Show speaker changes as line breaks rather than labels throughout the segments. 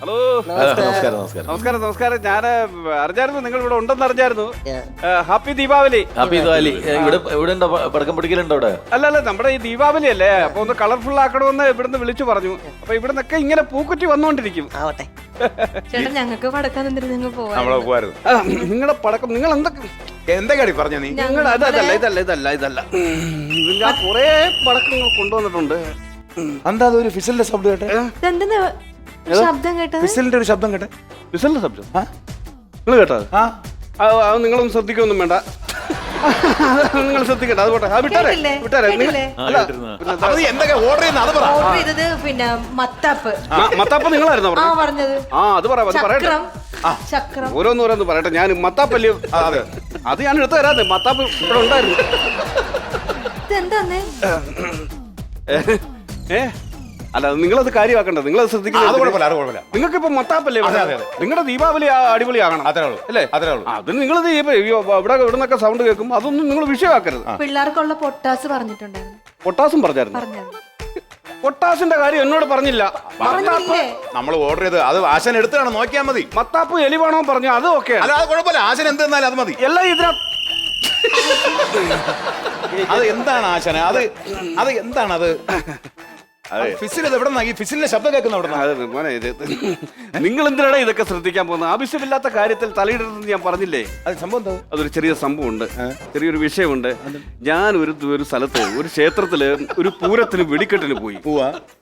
Hello
നമസ്കാരം നമസ്കാരം
നമസ്കാരം നമസ്കാരം. ഞാൻ അറിഞ്ഞായിരുന്നു നിങ്ങൾ ഇവിടെ ഉണ്ടെന്ന് അറിഞ്ഞായിരുന്നു. ഹാപ്പി ദീപാവലി.
ഹാപ്പി ദിവാലി. ഇവിടെ ഉണ്ടോ പടക്കം പിടിക്കലുണ്ടോ ഇവിടെ?
അല്ല നമ്മുടെ ഈ ദീപാവലി അല്ലേ, അപ്പൊ ഒന്ന് കളർഫുൾ ആക്കണമെന്ന് ഇവിടുന്ന് വിളിച്ചു പറഞ്ഞു. അപ്പൊ ഇവിടുന്നൊക്കെ ഇങ്ങനെ പൂക്കുറ്റി വന്നോണ്ടിരിക്കും.
ആവട്ടെ.
ചേട്ടാ ഞങ്ങൾക്ക് പടക്കാൻ നിന്നിട്ട് ഞങ്ങൾ
നമ്മളെ പോവായിരുന്നു.
നിങ്ങളുടെ പടക്കം നിങ്ങൾ
എന്തൊക്കെയാടി പറഞ്ഞ നീ?
നിങ്ങൾ ഇതല്ല ഞാൻ കുറെ പടക്കങ്ങൾ കൊണ്ടുവന്നിട്ടുണ്ട്.
എന്താ ഒരു ഫിസിലിന്റെ ശബ്ദം കേട്ടെ?
എന്തെന്നാ ശബ്ദം കേട്ടത്?
ഫിസിലിന്റെ ഒരു ശബ്ദം കേട്ടെ?
വിസലിന്റെ ശബ്ദം നിങ്ങൾ കേട്ടോ? അത് നിങ്ങളൊന്നും ശ്രദ്ധിക്കൊന്നും വേണ്ട. നിങ്ങൾ ശ്രദ്ധിക്കട്ടെ. അത് പോട്ടെ. വിട്ടാരെ
കേട്ടില്ലേ?
എന്തൊക്കെ ഓർഡർ ചെയ്യുന്ന അത് പറ.
ഓർഡർ ചെയ്തത് പിന്നെ മത്താപ്പ്.
മത്താപ്പ് നിങ്ങളായിരുന്നു
പറഞ്ഞത്
അത് പറയട്ടെ.
ചക്രം. ചക്രം
ഓരോന്ന് പറയട്ടെ. ഞാൻ മത്താപ്പല്ലേ അത് ഞാൻ എടുത്തു തരാതെ. മത്താപ്പ് ഇവിടെ ഉണ്ടായിരുന്നു.
ഇതെന്താന്നേ?
അല്ല നിങ്ങളത് കാര്യമാക്കണ്ട. നിങ്ങളത് ശ്രദ്ധിക്കുന്നത്. നിങ്ങൾക്ക് ഇപ്പൊ മത്താപ്പല്ലേ നിങ്ങളുടെ ദീപാവലി അടിപൊളിയാകണം. അല്ലേ? അത് നിങ്ങളത് ഇവിടെ നിന്നൊക്കെ സൗണ്ട് കേൾക്കും. അതൊന്നും നിങ്ങൾ വിഷയമാക്കരുത്.
പിള്ളേർക്കുള്ള പൊട്ടാസ് പറഞ്ഞിട്ടുണ്ടായിരുന്നു.
പൊട്ടാസും പറഞ്ഞായിരുന്നു. പൊട്ടാസിന്റെ കാര്യം എന്നോട് പറഞ്ഞില്ല.
പറഞ്ഞില്ലേ?
നമ്മൾ ഓർഡർ ചെയ്ത് അത് ആശാൻ എടുത്താണ് നോക്കിയാൽ മതി.
മത്താപ്പ് എലി വേണോ പറഞ്ഞു. അത് ഓക്കെ.
അല്ല അത് കുഴപ്പമില്ല. ആശാൻ എന്ത് തന്നാലും അത് മതി.
എല്ലാം ഇതിനകത്ത്
അത് എന്താണ് ആശാന? അത് എന്താണ് അത്? ഫിസിൽ എവിടെ നിന്നാ ഈ ഫിസിലിന്റെ ശബ്ദം കേൾക്കുന്ന അവിടെ?
മോനെ നിങ്ങൾ എന്തിനാണ് ഇതൊക്കെ ശ്രദ്ധിക്കാൻ പോകുന്നത്? ആവശ്യമില്ലാത്ത കാര്യത്തിൽ തലയിടരുതെന്ന് ഞാൻ പറഞ്ഞില്ലേ?
അത് സംഭവം എന്താ?
അതൊരു ചെറിയ സംഭവമുണ്ട്. ചെറിയൊരു വിഷയമുണ്ട്. ഞാൻ ഒരു സ്ഥലത്ത് ഒരു ക്ഷേത്രത്തില് ഒരു പൂരത്തിന് വെടിക്കെട്ടിന് പോയി.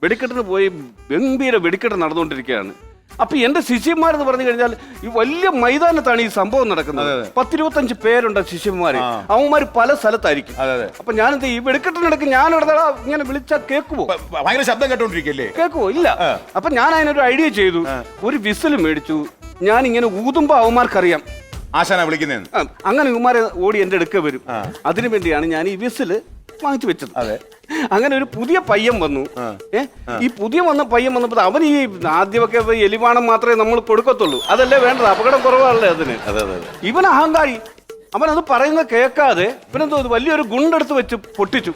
വെടിക്കെട്ടിന് പോയി ഗംഭീര വെടിക്കെട്ട് നടന്നുകൊണ്ടിരിക്കുകയാണ്. അപ്പൊ എന്റെ ശിഷ്യന്മാരെന്ന് പറഞ്ഞു കഴിഞ്ഞാൽ ഈ വലിയ മൈതാനത്താണ് ഈ സംഭവം നടക്കുന്നത്. 10-25 പേരുണ്ട് ശിഷ്യന്മാര്. അവന്മാര് പല സ്ഥലത്തായിരിക്കും. അപ്പൊ ഞാനെന്ത് ഈ വെടിക്കെട്ടിനിടയ്ക്ക് ഞാൻ ഇങ്ങനെ വിളിച്ചാൽ കേൾക്കുവോ?
ഭയങ്കര ശബ്ദം കേട്ടോണ്ടിരിക്കല്ലേ?
കേൾക്കുവോ? ഇല്ല. അപ്പൊ ഞാൻ അതിനൊരു ഐഡിയ ചെയ്തു. ഒരു വിസിൽ മേടിച്ചു. ഞാൻ ഇങ്ങനെ ഊതുമ്പോ അവന്മാർക്കറിയാം
ആശാന വിളിക്കുന്നതെന്ന്.
അങ്ങനെ ഇവന്മാരെ ഓടി എന്റെ അടുക്ക വരും. അതിനു വേണ്ടിയാണ് ഞാൻ ഈ വിസില് വാങ്ങിച്ചു വെച്ചത്. അങ്ങനെ ഒരു പുതിയ പയ്യൻ വന്നു. ഈ പുതിയ പയ്യൻ വന്നപ്പോ അവൻ ഈ ആദ്യമൊക്കെ എലിവാണം മാത്രമേ നമ്മൾ കൊടുക്കത്തുള്ളൂ. അതല്ലേ വേണ്ടത്? അപകടം കുറവാണല്ലേ അതിന്. ഇവൻ അഹങ്കാരി. അവൻ അത് പറയുന്നത് കേൾക്കാതെ ഇവനെന്തോ വലിയൊരു ഗുണ്ടെടുത്ത് വെച്ച് പൊട്ടിച്ചു.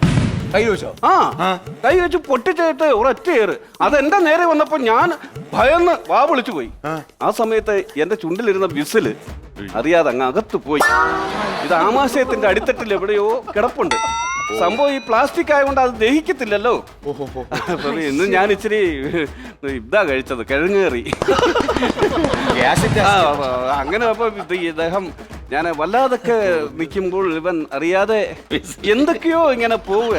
കൈ വെച്ചോ?
കൈ വെച്ച് പൊട്ടിച്ചിട്ട് ഒരൊറ്റ ഏറ്. അതെന്റെ നേരെ വന്നപ്പോ ഞാൻ ഭയന്ന് വാ വിളിച്ചു പോയി. ആ സമയത്ത് എന്റെ ചുണ്ടിലിരുന്ന വിസില് അറിയാതെ അങ്ങ് അകത്ത് പോയി. ഇത് ആമാശയത്തിന്റെ അടിത്തട്ടിൽ എവിടെയോ കിടപ്പുണ്ട്. സംഭവം ഈ പ്ലാസ്റ്റിക് ആയതുകൊണ്ട് അത് ദഹിക്കത്തില്ലല്ലോ. ഇന്ന് ഞാൻ ഇച്ചിരി ഇതാ കഴിച്ചത്, കിഴങ്ങേറി. അങ്ങനെ അപ്പൊ ഇദ്ദേഹം ഞാൻ വല്ലാതൊക്കെ നിൽക്കുമ്പോൾ ഇവൻ അറിയാതെ എന്തൊക്കെയോ ഇങ്ങനെ പോവുക.